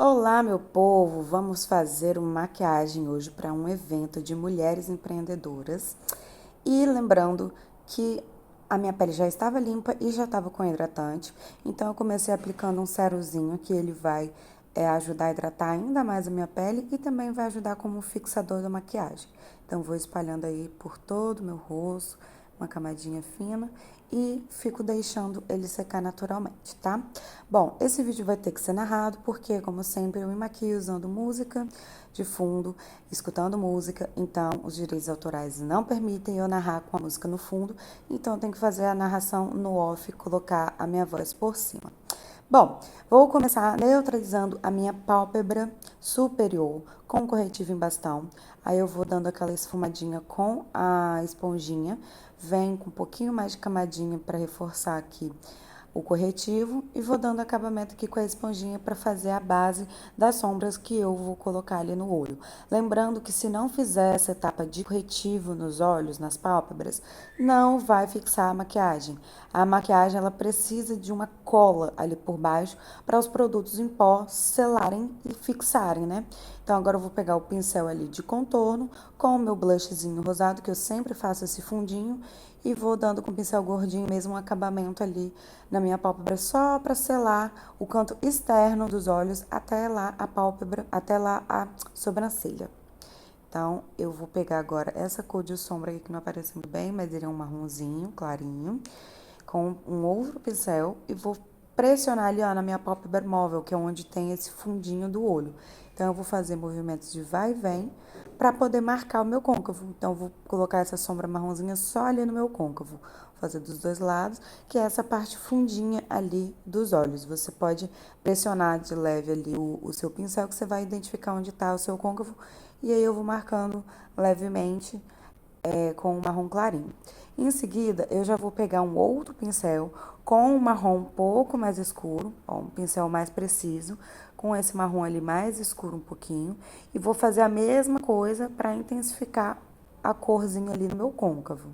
Olá, meu povo! Vamos fazer uma maquiagem hoje para um evento de mulheres empreendedoras. E lembrando que a minha pele já estava limpa e já estava com hidratante, então eu comecei aplicando um sérozinho que ele vai ajudar a hidratar ainda mais a minha pele e também vai ajudar como fixador da maquiagem. Então vou espalhando aí por todo o meu rosto, uma camadinha fina e fico deixando ele secar naturalmente, tá? Bom, esse vídeo vai ter que ser narrado porque, como sempre, eu me maquio usando música de fundo, escutando música, então os direitos autorais não permitem eu narrar com a música no fundo, então eu tenho que fazer a narração no off e colocar a minha voz por cima. Bom, vou começar neutralizando a minha pálpebra superior com corretivo em bastão. Aí eu vou dando aquela esfumadinha com a esponjinha. Vem com um pouquinho mais de camadinha para reforçar aqui o corretivo e vou dando acabamento aqui com a esponjinha para fazer a base das sombras que eu vou colocar ali no olho. Lembrando que se não fizer essa etapa de corretivo nos olhos, nas pálpebras, não vai fixar a maquiagem. A maquiagem ela precisa de uma cola ali por baixo para os produtos em pó selarem e fixarem, né? Então agora eu vou pegar o pincel ali de contorno com o meu blushzinho rosado, que eu sempre faço esse fundinho, e vou dando com o pincel gordinho mesmo um acabamento ali na minha pálpebra só para selar o canto externo dos olhos até lá a pálpebra, até lá a sobrancelha. Então, eu vou pegar agora essa cor de sombra aqui que não aparece muito bem, mas ele é um marronzinho, clarinho, com um outro pincel e vou pressionar ali, ó, na minha pálpebra móvel, que é onde tem esse fundinho do olho. Então, eu vou fazer movimentos de vai e vem para poder marcar o meu côncavo. Então, eu vou colocar essa sombra marronzinha só ali no meu côncavo. Vou fazer dos dois lados, que é essa parte fundinha ali dos olhos. Você pode pressionar de leve ali o seu pincel, que você vai identificar onde está o seu côncavo. E aí, eu vou marcando levemente com um marrom clarinho. Em seguida, eu já vou pegar um outro pincel com um marrom um pouco mais escuro, ó, um pincel mais preciso, com esse marrom ali mais escuro um pouquinho, e vou fazer a mesma coisa para intensificar a corzinha ali no meu côncavo.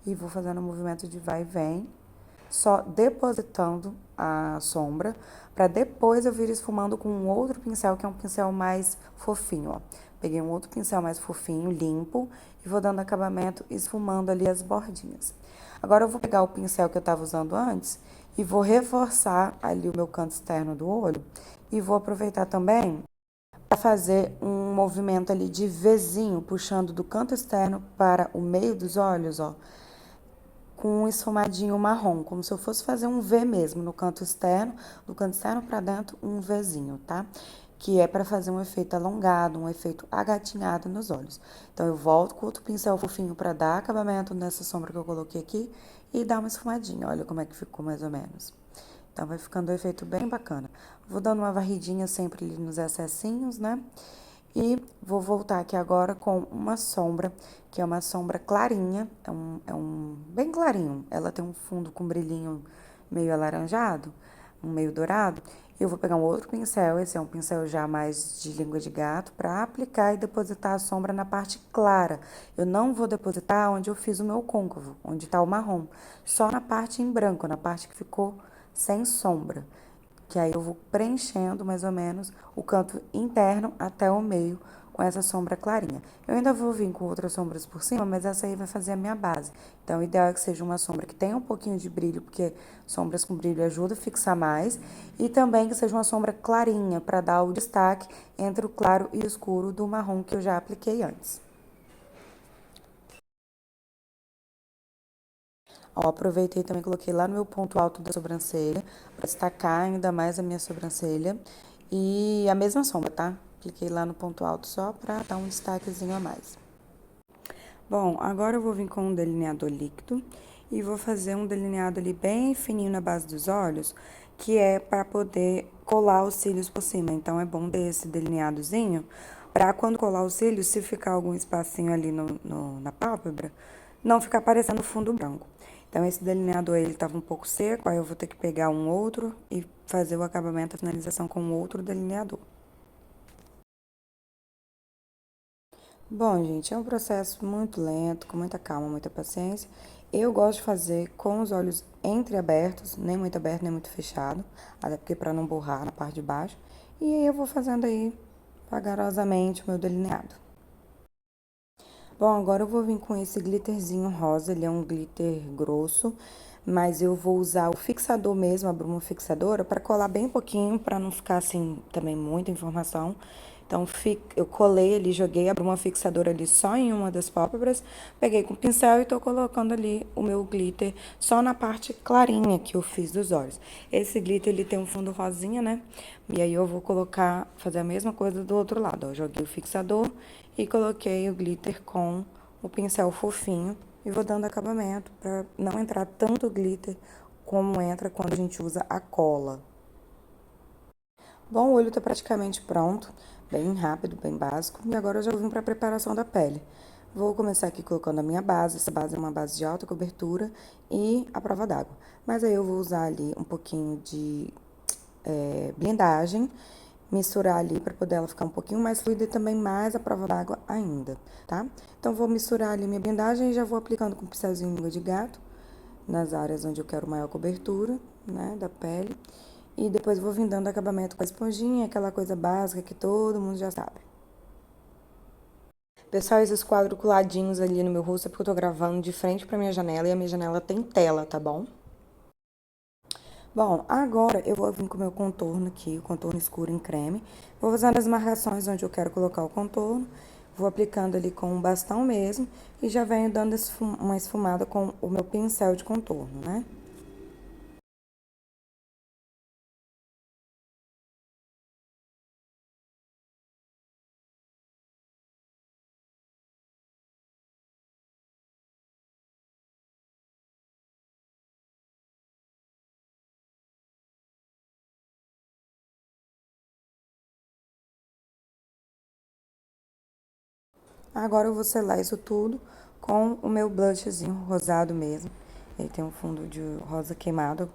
E vou fazendo um movimento de vai e vem, só depositando a sombra, para depois eu vir esfumando com um outro pincel, que é um pincel mais fofinho, ó. Peguei um outro pincel mais fofinho, limpo, e vou dando acabamento, esfumando ali as bordinhas. Agora eu vou pegar o pincel que eu estava usando antes e vou reforçar ali o meu canto externo do olho e vou aproveitar também para fazer um movimento ali de Vzinho, puxando do canto externo para o meio dos olhos, ó, com um esfumadinho marrom, como se eu fosse fazer um V mesmo no canto externo, do canto externo para dentro, um Vzinho, tá? Que é para fazer um efeito alongado, um efeito agatinhado nos olhos. Então, eu volto com outro pincel fofinho para dar acabamento nessa sombra que eu coloquei aqui e dar uma esfumadinha. Olha como é que ficou mais ou menos. Então, vai ficando um efeito bem bacana. Vou dando uma varridinha sempre ali nos excessinhos, né? E vou voltar aqui agora com uma sombra, que é uma sombra clarinha, é um bem clarinho. Ela tem um fundo com brilhinho meio alaranjado, um meio dourado. Eu vou pegar um outro pincel, esse é um pincel já mais de língua de gato, para aplicar e depositar a sombra na parte clara. Eu não vou depositar onde eu fiz o meu côncavo, onde tá o marrom, só na parte em branco, na parte que ficou sem sombra, que aí eu vou preenchendo mais ou menos o canto interno até o meio com essa sombra clarinha. Eu ainda vou vir com outras sombras por cima, mas essa aí vai fazer a minha base. Então, o ideal é que seja uma sombra que tenha um pouquinho de brilho, porque sombras com brilho ajudam a fixar mais, e também que seja uma sombra clarinha, para dar o destaque entre o claro e o escuro do marrom que eu já apliquei antes. Ó, aproveitei também, coloquei lá no meu ponto alto da sobrancelha, para destacar ainda mais a minha sobrancelha. E a mesma sombra, tá? Cliquei lá no ponto alto só pra dar um destaquezinho a mais. Bom, agora eu vou vir com um delineador líquido e vou fazer um delineado ali bem fininho na base dos olhos, que é para poder colar os cílios por cima. Então, é bom ter esse delineadozinho para quando colar os cílios, se ficar algum espacinho ali na pálpebra, não ficar parecendo fundo branco. Então, esse delineador ele tava um pouco seco, aí eu vou ter que pegar um outro e fazer o acabamento, a finalização com outro delineador. Bom, gente, é um processo muito lento, com muita calma, muita paciência. Eu gosto de fazer com os olhos entreabertos, nem muito aberto, nem muito fechado, até porque para não borrar na parte de baixo. E aí eu vou fazendo aí vagarosamente o meu delineado. Bom, agora eu vou vir com esse glitterzinho rosa, ele é um glitter grosso, mas eu vou usar o fixador mesmo, a bruma fixadora, para colar bem pouquinho, para não ficar assim também muita informação. Então eu colei ali, joguei a bruma fixadora ali só em uma das pálpebras, peguei com o pincel e tô colocando ali o meu glitter só na parte clarinha que eu fiz dos olhos. Esse glitter ele tem um fundo rosinha, né? E aí eu vou colocar, fazer a mesma coisa do outro lado, ó. Joguei o fixador e coloquei o glitter com o pincel fofinho e vou dando acabamento para não entrar tanto glitter como entra quando a gente usa a cola. Bom, o olho tá praticamente pronto, bem rápido, bem básico, e agora eu já vim para a preparação da pele. Vou começar aqui colocando a minha base, essa base é uma base de alta cobertura e a prova d'água. Mas aí eu vou usar ali um pouquinho de blindagem, misturar ali para poder ela ficar um pouquinho mais fluida e também mais a prova d'água ainda, tá? Então vou misturar ali minha blindagem e já vou aplicando com o pincelzinho língua de gato nas áreas onde eu quero maior cobertura, né, da pele. E depois vou vir dando acabamento com a esponjinha, aquela coisa básica que todo mundo já sabe. Pessoal, esses quadriculadinhos ali no meu rosto é porque eu tô gravando de frente pra minha janela e a minha janela tem tela, tá bom? Bom, agora eu vou vir com o meu contorno aqui, o contorno escuro em creme. Vou fazendo as marcações onde eu quero colocar o contorno. Vou aplicando ali com um bastão mesmo e já venho dando uma esfumada com o meu pincel de contorno, né? Agora eu vou selar isso tudo com o meu blushzinho rosado mesmo. Ele tem um fundo de rosa queimado.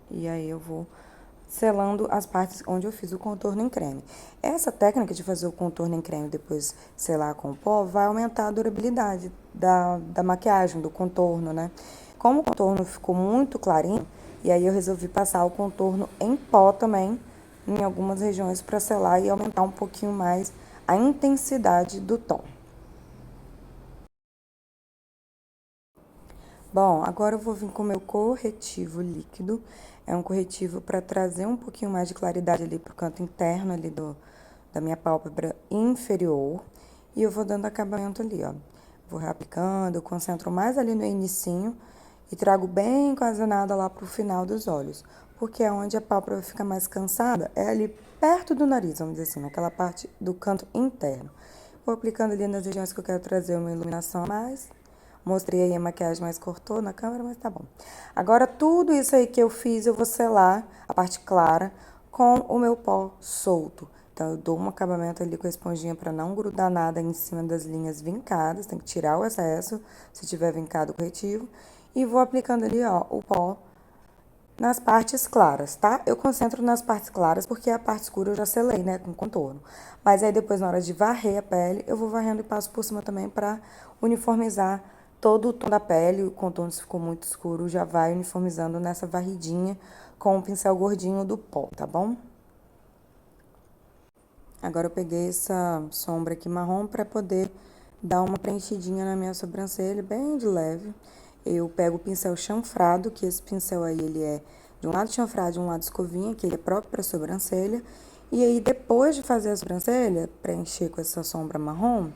E aí eu vou selando as partes onde eu fiz o contorno em creme. Essa técnica de fazer o contorno em creme e depois selar com o pó vai aumentar a durabilidade da maquiagem, do contorno, né? Como o contorno ficou muito clarinho, e aí eu resolvi passar o contorno em pó também, em algumas regiões para selar e aumentar um pouquinho mais a intensidade do tom. Bom, agora eu vou vir com o meu corretivo líquido. É um corretivo para trazer um pouquinho mais de claridade ali pro canto interno ali da minha pálpebra inferior. E eu vou dando acabamento ali, ó. Vou reaplicando, eu concentro mais ali no inicinho e trago bem quase nada lá pro final dos olhos. Porque é onde a pálpebra fica mais cansada, é ali perto do nariz, vamos dizer assim, naquela parte do canto interno. Vou aplicando ali nas regiões que eu quero trazer uma iluminação a mais. Mostrei aí a maquiagem, mas cortou na câmera, mas tá bom. Agora, tudo isso aí que eu fiz, eu vou selar a parte clara com o meu pó solto. Então, eu dou um acabamento ali com a esponjinha para não grudar nada em cima das linhas vincadas. Tem que tirar o excesso, se tiver vincado o corretivo. E vou aplicando ali, ó, o pó nas partes claras, tá? Eu concentro nas partes claras porque a parte escura eu já selei, né, com contorno. Mas aí depois, na hora de varrer a pele, eu vou varrendo e passo por cima também pra uniformizar todo o tom da pele. O contorno, se ficou muito escuro, já vai uniformizando nessa varridinha com o pincel gordinho do pó, tá bom? Agora eu peguei essa sombra aqui marrom para poder dar uma preenchidinha na minha sobrancelha, bem de leve. Eu pego o pincel chanfrado, que esse pincel aí ele é de um lado chanfrado e de um lado escovinha, que ele é próprio para sobrancelha. E aí depois de fazer a sobrancelha, preencher com essa sombra marrom,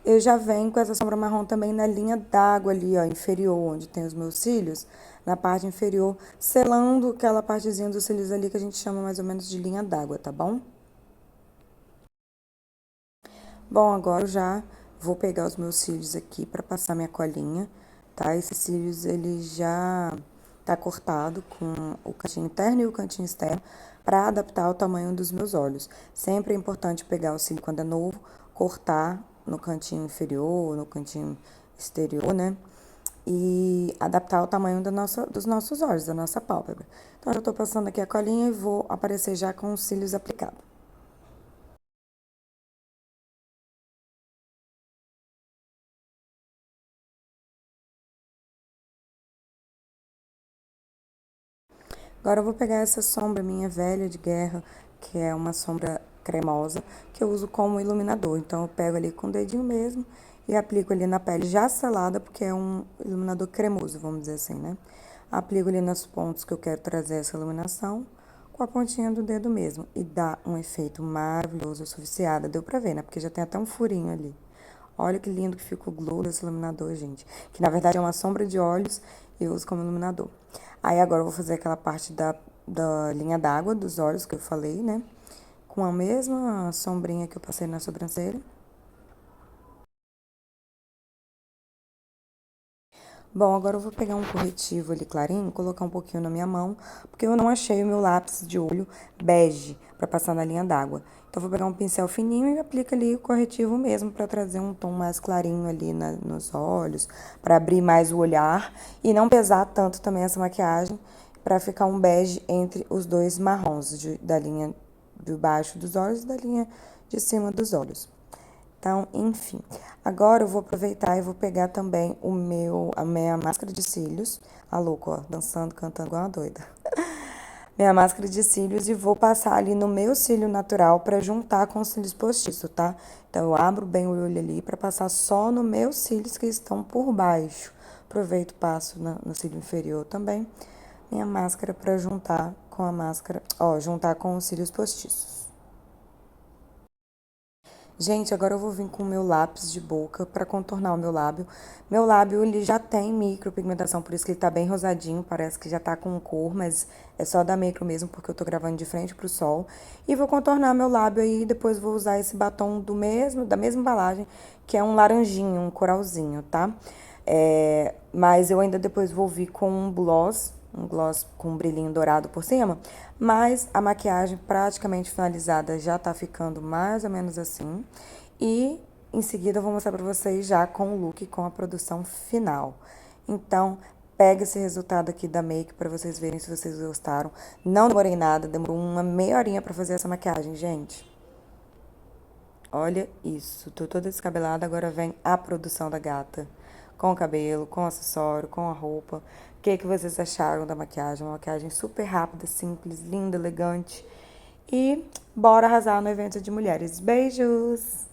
eu já venho com essa sombra marrom também na linha d'água ali, ó, inferior, onde tem os meus cílios, na parte inferior, selando aquela partezinha dos cílios ali que a gente chama mais ou menos de linha d'água, tá bom? Bom, agora eu já vou pegar os meus cílios aqui para passar minha colinha, tá? Esses cílios ele já tá cortado com o cantinho interno e o cantinho externo para adaptar ao tamanho dos meus olhos. Sempre é importante pegar o cílio quando é novo, cortar no cantinho inferior, no cantinho exterior, né? E adaptar ao tamanho dos nossos olhos, da nossa pálpebra. Então, eu já tô passando aqui a colinha e vou aparecer já com os cílios aplicados. Agora eu vou pegar essa sombra minha velha de guerra, que é uma sombra cremosa que eu uso como iluminador. Então eu pego ali com o dedinho mesmo e aplico ali na pele já selada, porque é um iluminador cremoso, vamos dizer assim, né? Aplico ali nos pontos que eu quero trazer essa iluminação com a pontinha do dedo mesmo e dá um efeito maravilhoso, suficiada, deu pra ver, né? Porque já tem até um furinho ali. Olha que lindo que fica o glow desse iluminador, gente. Que na verdade é uma sombra de olhos e eu uso como iluminador. Aí agora eu vou fazer aquela parte da linha d'água dos olhos que eu falei, né? Com a mesma sombrinha que eu passei na sobrancelha. Bom, agora eu vou pegar um corretivo ali clarinho, colocar um pouquinho na minha mão, porque eu não achei o meu lápis de olho bege para passar na linha d'água. Então, eu vou pegar um pincel fininho e aplico ali o corretivo mesmo para trazer um tom mais clarinho ali nos olhos, para abrir mais o olhar e não pesar tanto também essa maquiagem, para ficar um bege entre os dois marrons da linha de baixo dos olhos e da linha de cima dos olhos. Então, enfim. Agora eu vou aproveitar e vou pegar também a minha máscara de cílios. A louca, ó, dançando, cantando igual uma doida. Minha máscara de cílios e vou passar ali no meu cílio natural para juntar com os cílios postiços, tá? Então eu abro bem o olho ali para passar só no meus cílios que estão por baixo. Aproveito, passo no cílio inferior também. Minha máscara para juntar com a máscara, ó, juntar com os cílios postiços. Gente, agora eu vou vir com o meu lápis de boca para contornar o meu lábio. Meu lábio, ele já tem micropigmentação, por isso que ele tá bem rosadinho, parece que já tá com cor, mas é só da micro mesmo, porque eu tô gravando de frente pro sol. E vou contornar meu lábio aí, depois vou usar esse batom da mesma embalagem, que é um laranjinho, um coralzinho, tá? Mas eu ainda depois vou vir com um gloss com um brilhinho dourado por cima, mas a maquiagem praticamente finalizada já tá ficando mais ou menos assim. E em seguida eu vou mostrar pra vocês já com o look, com a produção final. Então, pega esse resultado aqui da make pra vocês verem se vocês gostaram. Não demorei nada, demorou uma meia horinha pra fazer essa maquiagem, gente. Olha isso, tô toda descabelada, agora vem a produção da gata. Com o cabelo, com o acessório, com a roupa. O que que vocês acharam da maquiagem? Uma maquiagem super rápida, simples, linda, elegante. E bora arrasar no evento de mulheres. Beijos!